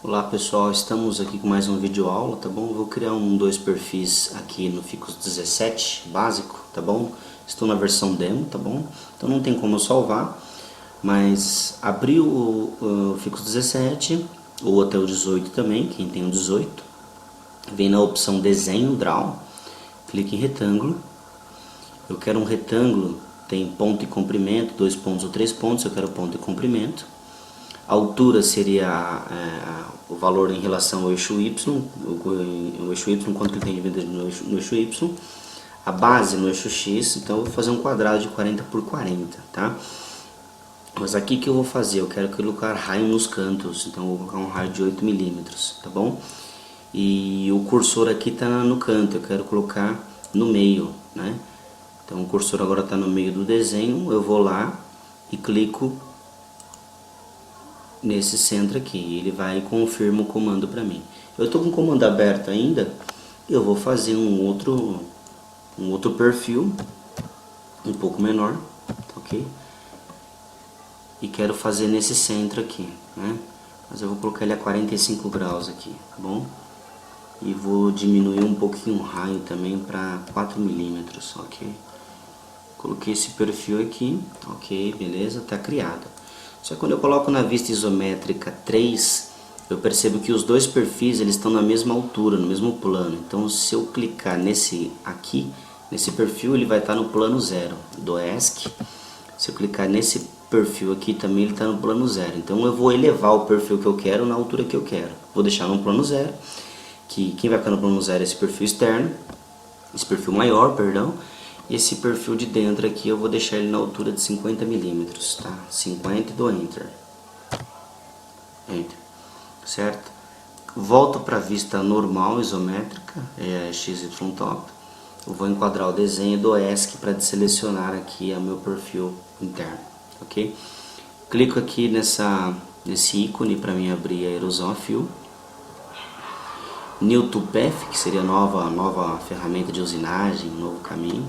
Olá pessoal, estamos aqui com mais um vídeo aula, tá bom? Vou criar dois perfis aqui no Ficus 17 básico, tá bom? Estou na versão demo, tá bom? Então não tem como eu salvar, mas abri o Ficus 17 ou até o 18 também, quem tem o 18, vem na opção desenho, draw, clique em retângulo. Eu quero um retângulo, tem ponto e comprimento, 2 pontos ou 3 pontos, eu quero ponto e comprimento. A altura seria o valor em relação ao eixo Y, o eixo Y, quanto ele tem de medida no eixo Y. A base no eixo X, então eu vou fazer um quadrado de 40 por 40, tá? Mas aqui que eu vou fazer, eu quero colocar raio nos cantos, então eu vou colocar um raio de 8 milímetros, tá bom? E o cursor aqui está no canto, eu quero colocar no meio, né? Então o cursor agora está no meio do desenho, eu vou lá e clico nesse centro aqui, ele vai e confirma o comando para mim. Eu estou com o comando aberto ainda, eu vou fazer um outro perfil, um pouco menor, ok? E quero fazer nesse centro aqui, né? Mas eu vou colocar ele a 45 graus aqui, tá bom? E vou diminuir um pouquinho o raio também para 4 milímetros, ok? Coloquei esse perfil aqui, ok, beleza, tá criado. Só que quando eu coloco na vista isométrica 3, eu percebo que os dois perfis eles estão na mesma altura, no mesmo plano. Então se eu clicar nesse aqui, nesse perfil, ele vai estar no plano 0 do ESC. Se eu clicar nesse perfil aqui também, ele está no plano 0. Então eu vou elevar o perfil que eu quero na altura que eu quero. Vou deixar no plano 0, que quem vai ficar no plano 0 é esse perfil externo, esse perfil maior, perdão. Esse perfil de dentro aqui eu vou deixar ele na altura de 50 milímetros, tá? 50 e dou Enter. Enter. Certo? Volto para a vista normal, isométrica, XY top. Eu vou enquadrar o desenho e dou ESC para deselecionar aqui o meu perfil interno, ok? Clico aqui nesse ícone para mim abrir a Aerosol Fill. New to Path, que seria a nova ferramenta de usinagem, novo caminho.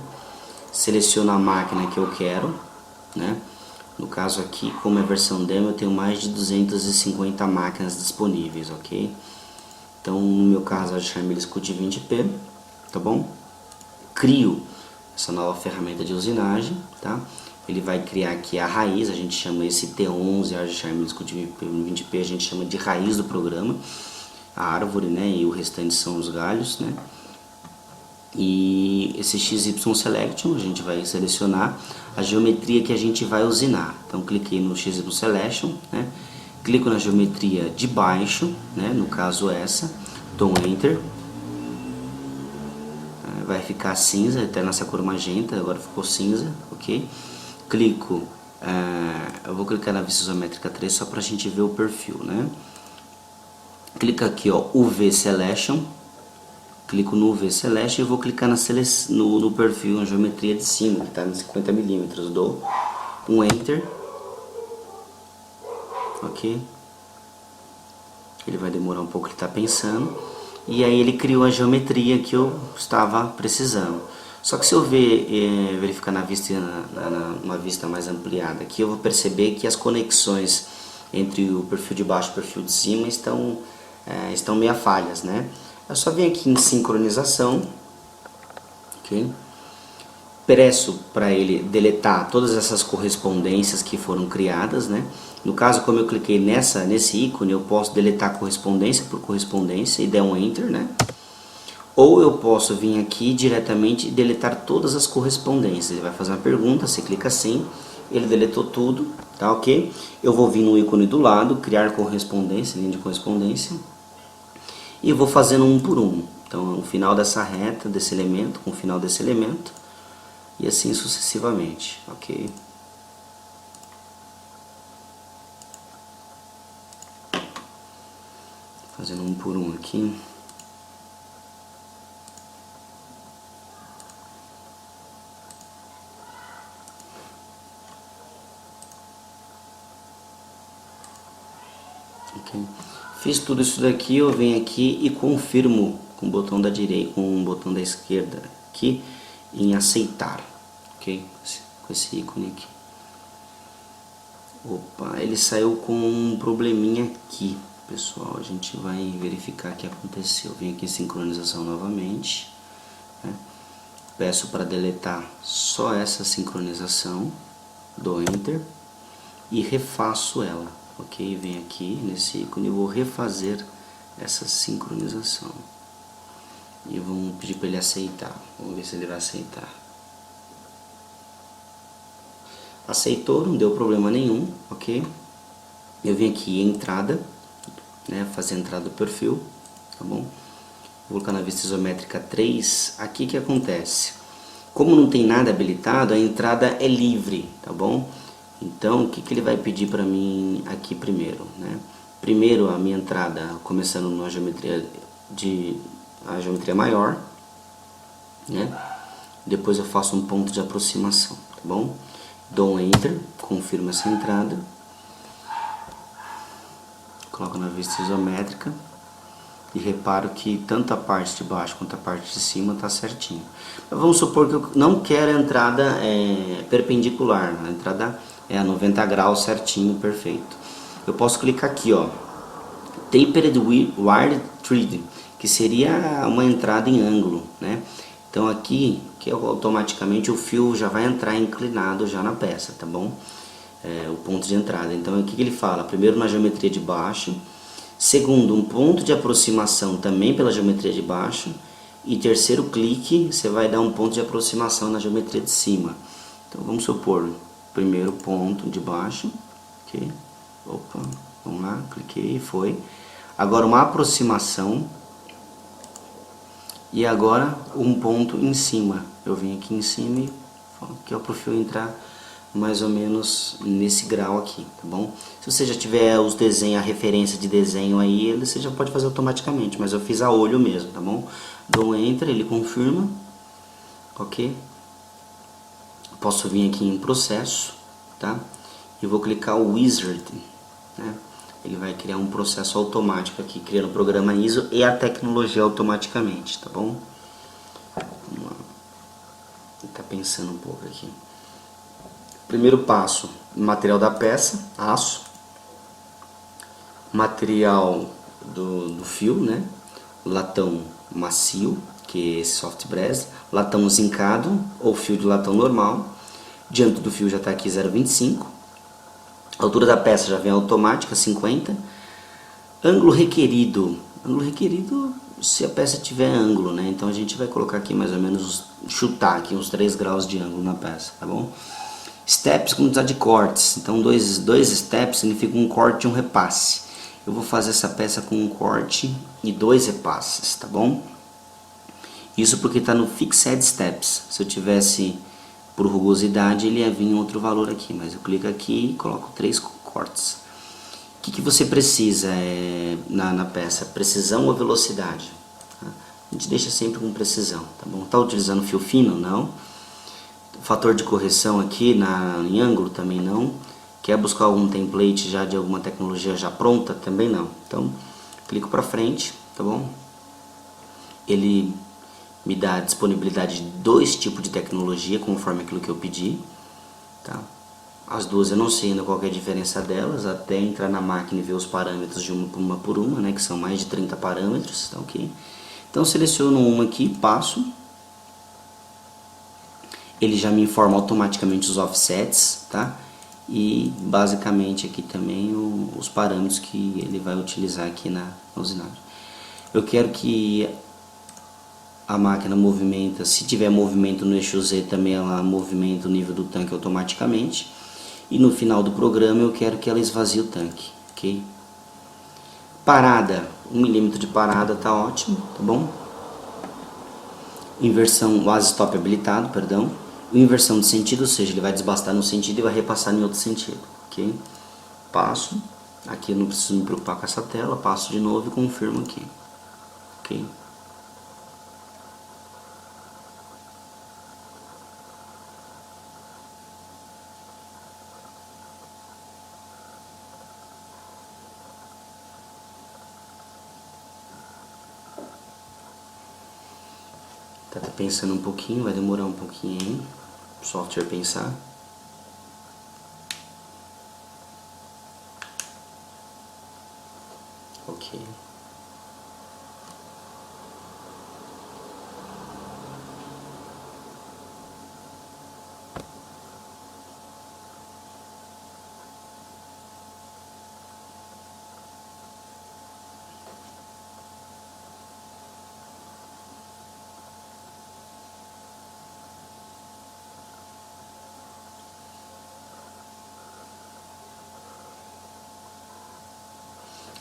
Seleciono a máquina que eu quero, né? No caso aqui, como é versão demo, eu tenho mais de 250 máquinas disponíveis, ok? Então, no meu caso, a Charmilles Scut 20P, tá bom? Crio essa nova ferramenta de usinagem, tá? Ele vai criar aqui a raiz, a gente chama esse T11, a Charmilles Scut 20P, a gente chama de raiz do programa, a árvore, né? E o restante são os galhos, né? E esse XY Selection, a gente vai selecionar a geometria que a gente vai usinar. Então cliquei no XY Selection, né? Clico na geometria de baixo, né? No caso essa, dou Enter. Vai ficar cinza, até nessa cor magenta, agora ficou cinza, ok? Clico, eu vou clicar na vista isométrica 3 só para a gente ver o perfil, né? Clica aqui, ó, UV Selection. Clico no UV Selection e vou clicar no perfil, na geometria de cima, que está nos 50 milímetros. Dou um Enter. Ok? Ele vai demorar um pouco, ele está pensando. E aí ele criou a geometria que eu estava precisando. Só que se eu verificar na vista, numa vista mais ampliada aqui, eu vou perceber que as conexões entre o perfil de baixo e o perfil de cima estão meio falhas, né? Eu só venho aqui em sincronização, ok? Peço para ele deletar todas essas correspondências que foram criadas, né? No caso, como eu cliquei nesse ícone, eu posso deletar correspondência por correspondência e der um Enter, né? Ou eu posso vir aqui diretamente e deletar todas as correspondências. Ele vai fazer uma pergunta, você clica assim, ele deletou tudo, tá ok? Eu vou vir no ícone do lado, criar correspondência, linha de correspondência. E vou fazendo um por um. Então, o final dessa reta, desse elemento, com o final desse elemento, e assim sucessivamente, ok? Fazendo um por um aqui. Ok. Fiz tudo isso daqui, eu venho aqui e confirmo com o botão da direita, com o botão da esquerda aqui, em aceitar, ok? Com esse ícone aqui. Opa, ele saiu com um probleminha aqui. Pessoal, a gente vai verificar o que aconteceu. Vem aqui em sincronização novamente, né? Peço para deletar só essa sincronização, dou Enter e refaço ela, ok? Venho aqui nesse ícone e vou refazer essa sincronização. E vamos pedir para ele aceitar. Vamos ver se ele vai aceitar. Aceitou, não deu problema nenhum, ok? Eu vim aqui em entrada, né, fazer a entrada do perfil, tá bom? Vou colocar na vista isométrica 3. Aqui que acontece? Como não tem nada habilitado, a entrada é livre, tá bom? Então, o que ele vai pedir para mim aqui primeiro, né? Primeiro a minha entrada, começando na geometria a geometria maior, né? Depois eu faço um ponto de aproximação, tá bom? Dou um Enter, confirmo essa entrada. Coloco na vista isométrica e reparo que tanto a parte de baixo quanto a parte de cima está certinho. Mas vamos supor que eu não quero a entrada perpendicular, a entrada é a 90 graus certinho, perfeito. Eu posso clicar aqui, ó, Tapered Wire Thread, que seria uma entrada em ângulo, né? Então aqui, que automaticamente o fio já vai entrar inclinado já na peça, tá bom? O ponto de entrada. Então aqui que ele fala, primeiro na geometria de baixo, segundo um ponto de aproximação também pela geometria de baixo, e terceiro clique você vai dar um ponto de aproximação na geometria de cima. Então vamos supor, primeiro ponto de baixo, ok? Opa, vamos lá, cliquei, foi. Agora uma aproximação e agora um ponto em cima. Eu vim aqui em cima e que é para o fio entrar mais ou menos nesse grau aqui, tá bom? Se você já tiver os desenhos, a referência de desenho aí, você já pode fazer automaticamente, mas eu fiz a olho mesmo, tá bom? Dou um Enter, ele confirma, ok? Posso vir aqui em processo, tá? E vou clicar o Wizard, né? Ele vai criar um processo automático aqui, criando o programa ISO e a tecnologia automaticamente, tá bom? Vamos lá. Ele tá pensando um pouco aqui. Primeiro passo, material da peça, aço, material do fio, né? Latão macio, que é esse soft brass, latão zincado ou fio de latão normal, diâmetro do fio já está aqui 0,25, a altura da peça já vem automática, 50, ângulo requerido se a peça tiver ângulo, né? Então a gente vai colocar aqui mais ou menos, chutar aqui uns 3 graus de ângulo na peça, tá bom? Steps, quantidade de cortes. Então dois steps significa um corte e um repasse. Eu vou fazer essa peça com um corte e 2 repasses, tá bom? Isso porque está no Fixed Steps. Se eu tivesse por rugosidade, ele ia vir em outro valor aqui. Mas eu clico aqui e coloco 3 cortes. O que você precisa na peça? Precisão ou velocidade? A gente deixa sempre com precisão, tá bom? Está utilizando fio fino? Não. Fator de correção aqui em ângulo também não. Quer buscar algum template já de alguma tecnologia já pronta? Também não. Então, clico para frente, tá bom? Ele me dá a disponibilidade de 2 tipos de tecnologia, conforme aquilo que eu pedi, tá? As duas eu não sei ainda qual é a diferença delas, até entrar na máquina e ver os parâmetros de uma por uma, né? Que são mais de 30 parâmetros, tá ok? Então, seleciono uma aqui, passo. Ele já me informa automaticamente os offsets, tá? E basicamente aqui também os parâmetros que ele vai utilizar aqui na usinagem. Eu quero que a máquina movimenta, se tiver movimento no eixo Z também ela movimenta o nível do tanque automaticamente. E no final do programa eu quero que ela esvazie o tanque, ok? Parada, 1 milímetro de parada tá ótimo, tá bom? Inversão, o stop habilitado, perdão. Inversão de sentido, ou seja, ele vai desbastar no sentido e vai repassar em outro sentido, ok? Passo, aqui eu não preciso me preocupar com essa tela, passo de novo e confirmo aqui, ok? Tá pensando um pouquinho, vai demorar um pouquinho aí, o software pensar. Ok.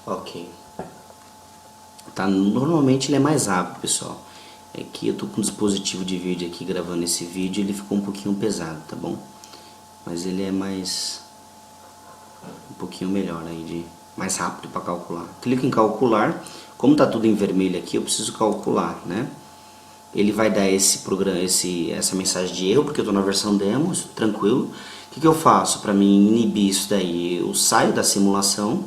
Ok. Tá, normalmente ele é mais rápido, pessoal. É que eu tô com um dispositivo de vídeo aqui gravando esse vídeo, ele ficou um pouquinho pesado, tá bom? Mas ele é um pouquinho melhor aí, mais rápido para calcular. Clico em calcular. Como tá tudo em vermelho aqui, eu preciso calcular, né? Ele vai dar esse programa, essa mensagem de erro, porque eu tô na versão demo, tranquilo. O que eu faço para mim inibir isso daí? Eu saio da simulação,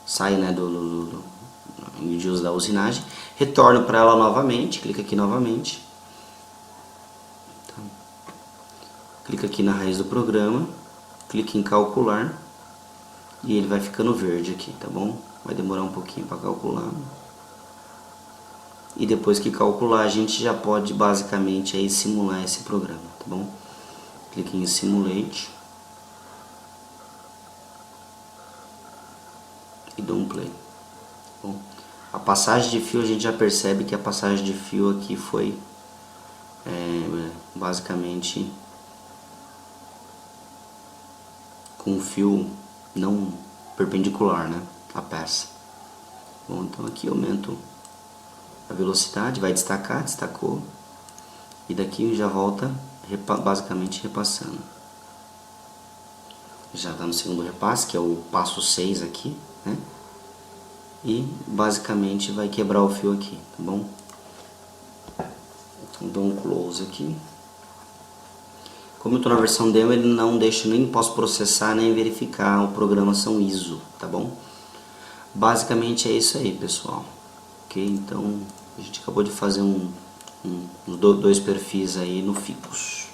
saio, né, de uso da usinagem, retorno para ela novamente, clica aqui novamente, tá. Clica aqui na raiz do programa, clica em calcular e ele vai ficando verde aqui, tá bom? Vai demorar um pouquinho para calcular. E depois que calcular, a gente já pode basicamente aí simular esse programa, tá bom? Clique em Simulate e dou um play. Bom, a passagem de fio, a gente já percebe que a passagem de fio aqui foi basicamente com o fio não perpendicular, né, a peça. Bom, então aqui eu aumento a velocidade, vai destacar, destacou, e daqui já volta basicamente repassando. Já está no segundo repasse, que é o passo 6 aqui, né? E basicamente vai quebrar o fio aqui, tá bom? Então dou um close aqui. Como eu estou na versão demo, ele não deixa nem posso processar nem verificar a programação ISO, tá bom? Basicamente é isso aí, pessoal. Ok? Então a gente acabou de fazer dois perfis aí no Ficus.